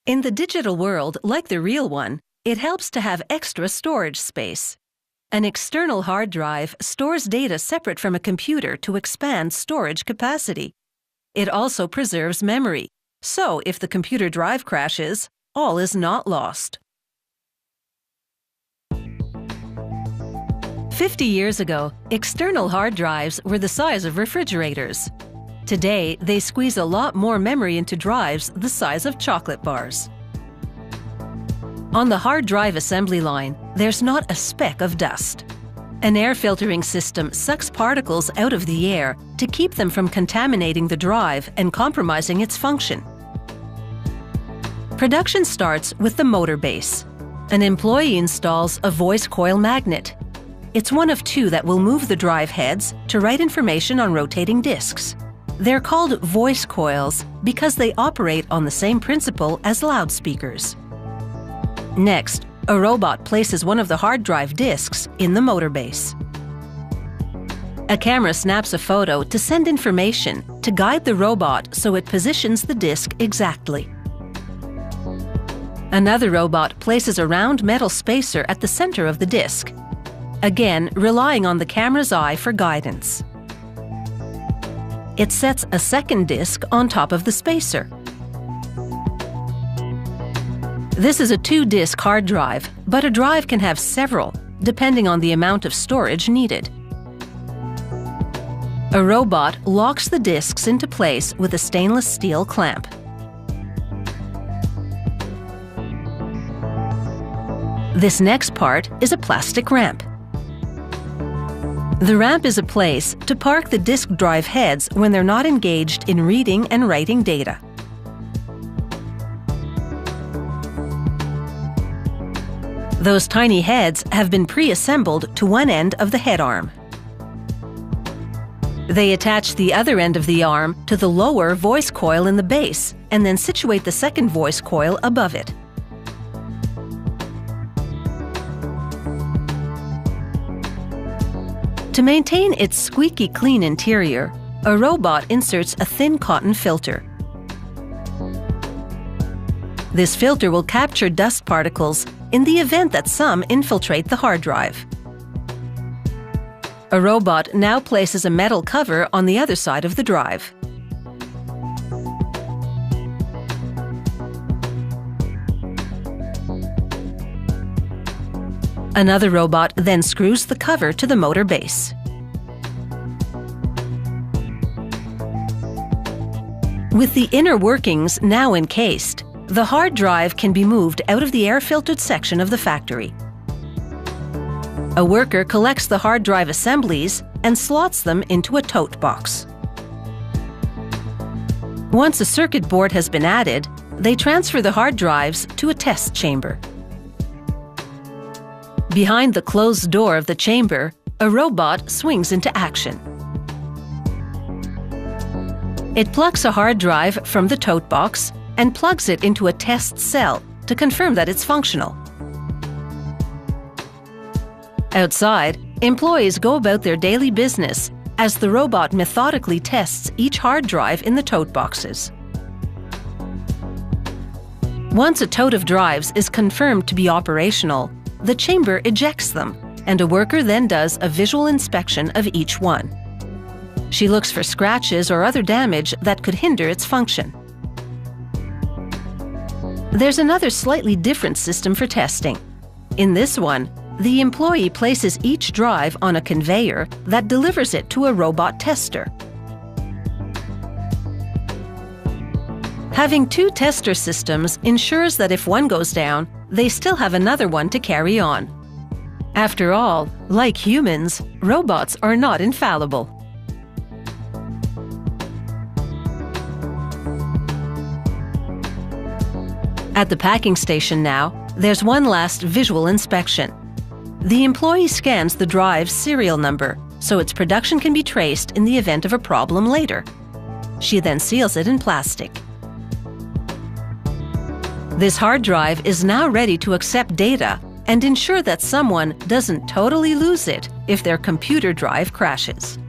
In the digital world, like the real one, it helps to have extra storage space. An external hard drive stores data separate from a computer to expand storage capacity. It also preserves memory, so if the computer drive crashes, all is not lost. 50 years ago, external hard drives were the size of refrigerators. Today, they squeeze a lot more memory into drives the size of chocolate bars. On the hard drive assembly line, there's not a speck of dust. An air filtering system sucks particles out of the air to keep them from contaminating the drive and compromising its function. Production starts with the motor base. An employee installs a voice coil magnet. It's one of two that will move the drive heads to write information on rotating disks. They're called voice coils because they operate on the same principle as loudspeakers. Next, a robot places one of the hard drive disks in the motor base. A camera snaps a photo to send information to guide the robot so it positions the disk exactly. Another robot places a round metal spacer at the center of the disk, again relying on the camera's eye for guidance. It sets a second disk on top of the spacer. This is a 2-disc hard drive, but a drive can have several, depending on the amount of storage needed. A robot locks the disks into place with a stainless steel clamp. This next part is a plastic ramp. The ramp is a place to park the disk drive heads when they're not engaged in reading and writing data. Those tiny heads have been pre-assembled to one end of the head arm. They attach the other end of the arm to the lower voice coil in the base and then situate the second voice coil above it. To maintain its squeaky clean interior, a robot inserts a thin cotton filter. This filter will capture dust particles in the event that some infiltrate the hard drive. A robot now places a metal cover on the other side of the drive. Another robot then screws the cover to the motor base. With the inner workings now encased, the hard drive can be moved out of the air-filtered section of the factory. A worker collects the hard drive assemblies and slots them into a tote box. Once a circuit board has been added, they transfer the hard drives to a test chamber. Behind the closed door of the chamber, a robot swings into action. It plucks a hard drive from the tote box and plugs it into a test cell to confirm that it's functional. Outside, employees go about their daily business as the robot methodically tests each hard drive in the tote boxes. Once a tote of drives is confirmed to be operational, the chamber ejects them, and a worker then does a visual inspection of each one. She looks for scratches or other damage that could hinder its function. There's another slightly different system for testing. In this one, the employee places each drive on a conveyor that delivers it to a robot tester. Having two tester systems ensures that if one goes down, they still have another one to carry on. After all, like humans, robots are not infallible. At the packing station now, there's one last visual inspection. The employee scans the drive's serial number, so its production can be traced in the event of a problem later. She then seals it in plastic. This hard drive is now ready to accept data and ensure that someone doesn't totally lose it if their computer drive crashes.